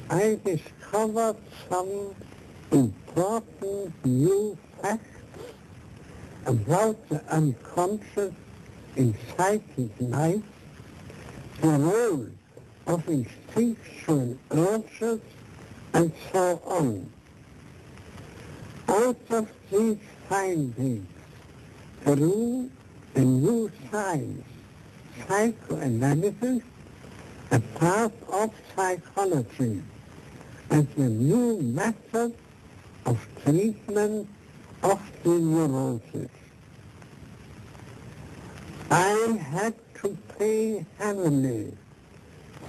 I discovered some important new facts about the unconscious in psychic life, the role of instinctual urges, and so on. Out of these findings grew a new science, psychoanalysis, a part of psychology, as a new method of treatment of the neurosis. I had to pay heavily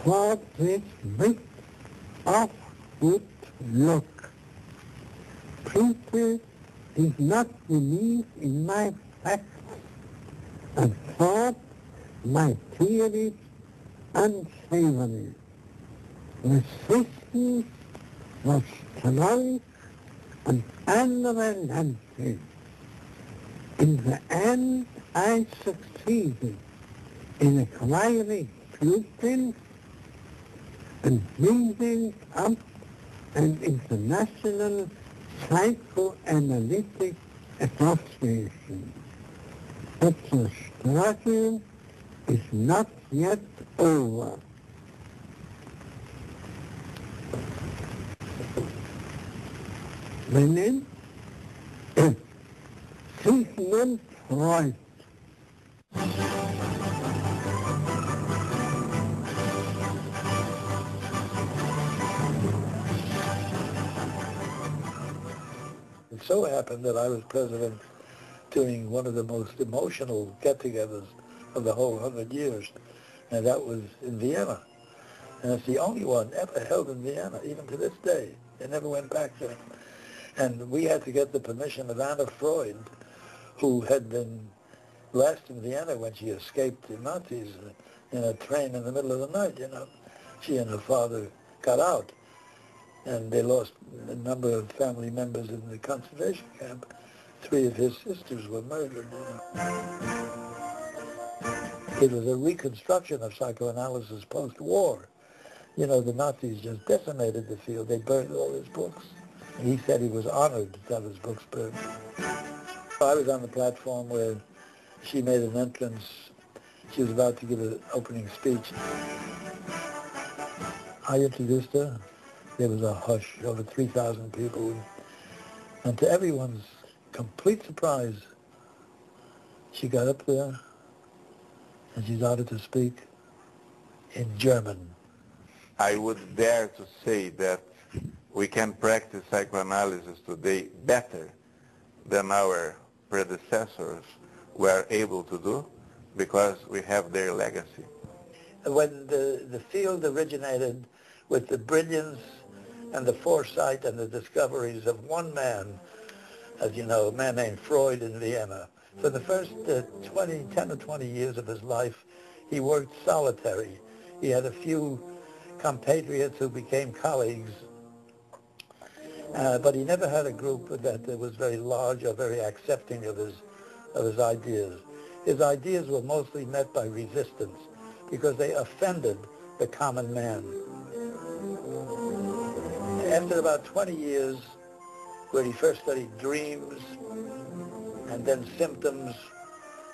for this bit of good luck. People did not believe in my facts and thought my theories unsavory. Resistance was strong and unrelenting. In the end, I succeeded in acquiring pupils and building up an international psychoanalytic association. But the struggle is not yet over. Benin, Sigmund Freud. It so happened that I was president during one of the most emotional get-togethers of the whole 100 years, and that was in Vienna. And it's the only one ever held in Vienna, even to this day. They never went back there. And we had to get the permission of Anna Freud, who had been last in Vienna when she escaped the Nazis in a train in the middle of the night, you know. She and her father got out, and they lost a number of family members in the concentration camp. 3 of his sisters were murdered, you know. It was a reconstruction of psychoanalysis post-war. You know, the Nazis just decimated the field. They burned all his books. And he said he was honored to have his books burned. I was on the platform where she made an entrance. She was about to give an opening speech. I introduced her. There was a hush, over 3,000 people. And to everyone's complete surprise, she got up there and she started to speak in German. I would dare to say that we can practice psychoanalysis today better than our predecessors were able to do because we have their legacy. When the field originated with the brilliance and the foresight and the discoveries of one man, as you know, a man named Freud in Vienna. For the first 10 or 20 years of his life, he worked solitary. He had a few compatriots who became colleagues, but he never had a group that was very large or very accepting of his ideas. His ideas were mostly met by resistance because they offended the common man. After about 20 years, where he first studied dreams and then symptoms,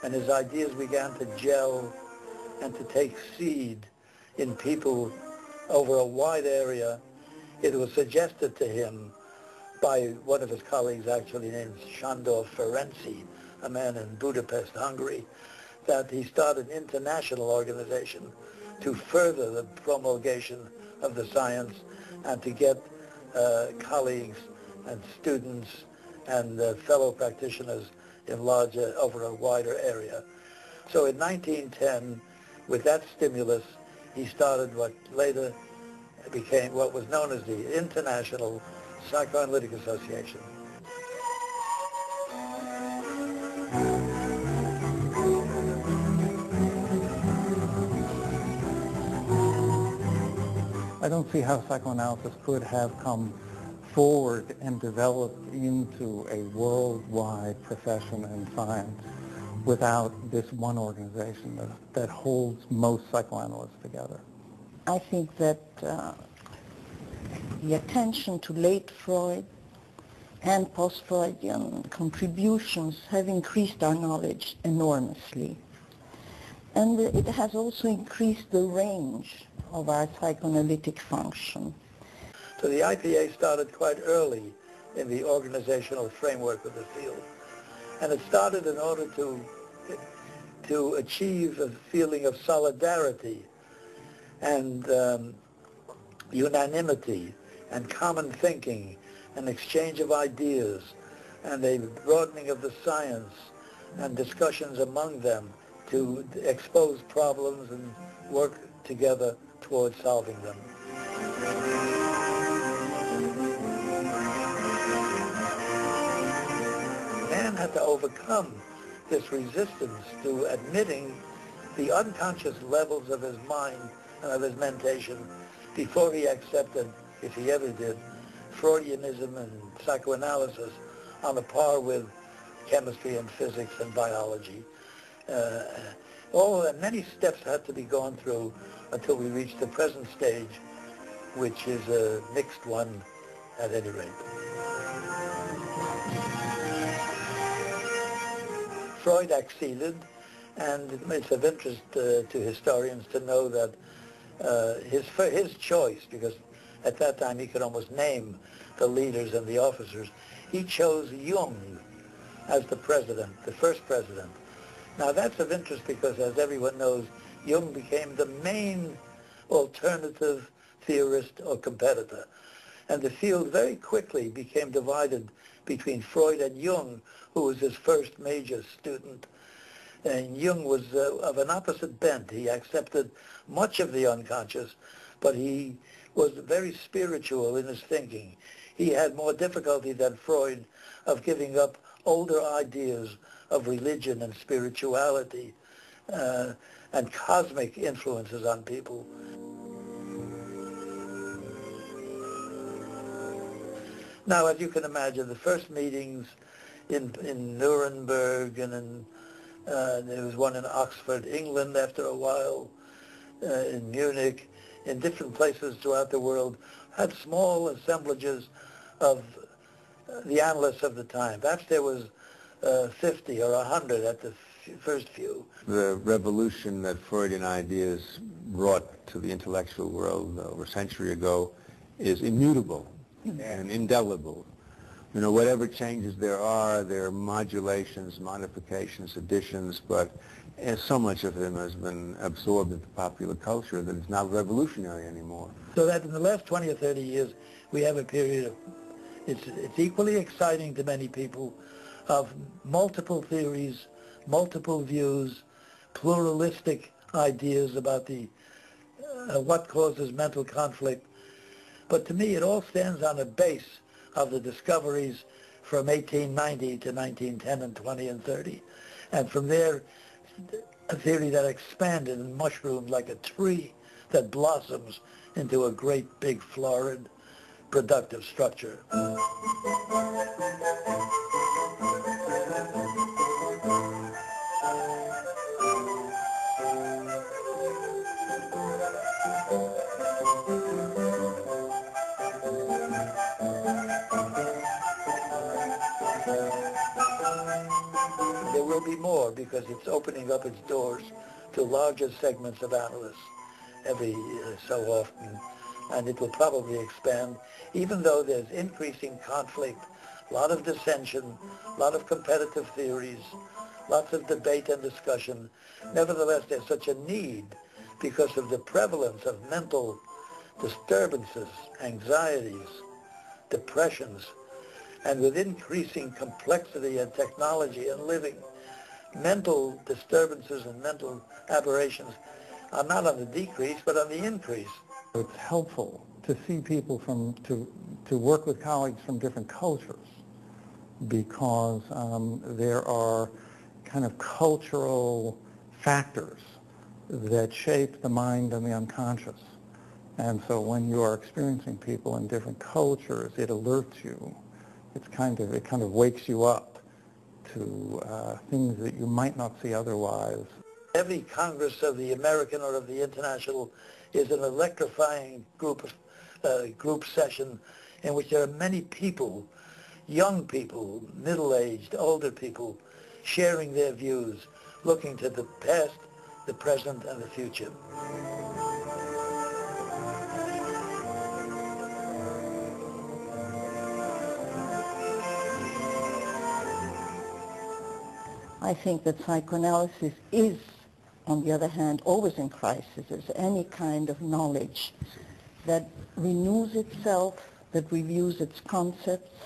and his ideas began to gel and to take seed in people over a wide area, it was suggested to him by one of his colleagues, actually named Sándor Ferenczi, a man in Budapest, Hungary, that he started an international organization to further the promulgation of the science and to get colleagues and students and fellow practitioners enlarged over a wider area. So in 1910, with that stimulus, he started what later became what was known as the International Psychoanalytic Association. I don't see how psychoanalysis could have come forward and developed into a worldwide profession and science without this one organization that holds most psychoanalysts together. I think that the attention to late Freud and post-Freudian contributions have increased our knowledge enormously. And it has also increased the range of our psychoanalytic function. So the IPA started quite early in the organizational framework of the field. And it started in order to achieve a feeling of solidarity and unanimity and common thinking and exchange of ideas and a broadening of the science and discussions among them to expose problems and work together towards solving them. Man had to overcome this resistance to admitting the unconscious levels of his mind and of his mentation before he accepted, if he ever did, Freudianism and psychoanalysis on a par with chemistry and physics and biology. Many steps had to be gone through until we reached the present stage, which is a mixed one at any rate. Freud acceded, and it's of interest to historians to know that his choice, because at that time he could almost name the leaders and the officers, he chose Jung as the president, the first president. Now that's of interest because, as everyone knows, Jung became the main alternative theorist or competitor. And the field very quickly became divided between Freud and Jung, who was his first major student. And Jung was of an opposite bent. He accepted much of the unconscious, but he was very spiritual in his thinking. He had more difficulty than Freud of giving up older ideas of religion and spirituality and cosmic influences on people. Now, as you can imagine, the first meetings in Nuremberg and there was one in Oxford, England after a while, in Munich, in different places throughout the world, had small assemblages of the analysts of the time. Perhaps there was 50 or 100 at the first few. The revolution that Freudian ideas brought to the intellectual world over a century ago is immutable and indelible. You know, whatever changes there are modulations, modifications, additions, but so much of them has been absorbed into popular culture that it's not revolutionary anymore. So that in the last 20 or 30 years, we have a period of, it's equally exciting to many people, of multiple theories, multiple views, pluralistic ideas about the what causes mental conflict. But to me, it all stands on a base of the discoveries from 1890 to 1910 and 20 and 30. And from there, a theory that expanded and mushroomed like a tree that blossoms into a great, big, florid, productive structure. There will be more because it's opening up its doors to larger segments of analysts every so often, and it will probably expand, even though there's increasing conflict, a lot of dissension, a lot of competitive theories, lots of debate and discussion. Nevertheless, there's such a need because of the prevalence of mental disturbances, anxieties, depressions, and with increasing complexity and technology and living, mental disturbances and mental aberrations are not on the decrease, but on the increase. It's helpful to see people to work with colleagues from different cultures because there are kind of cultural factors that shape the mind and the unconscious. And so when you are experiencing people in different cultures, it alerts you. It kind of wakes you up to things that you might not see otherwise. Every Congress of the American or of the International is an electrifying group of group session in which there are many people, young people, middle-aged, older people, sharing their views, looking to the past, the present, and the future. I think that psychoanalysis is, on the other hand, always in crisis. As any kind of knowledge that renews itself, that reviews its concepts,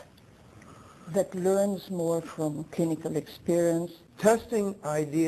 that learns more from clinical experience. Testing ideas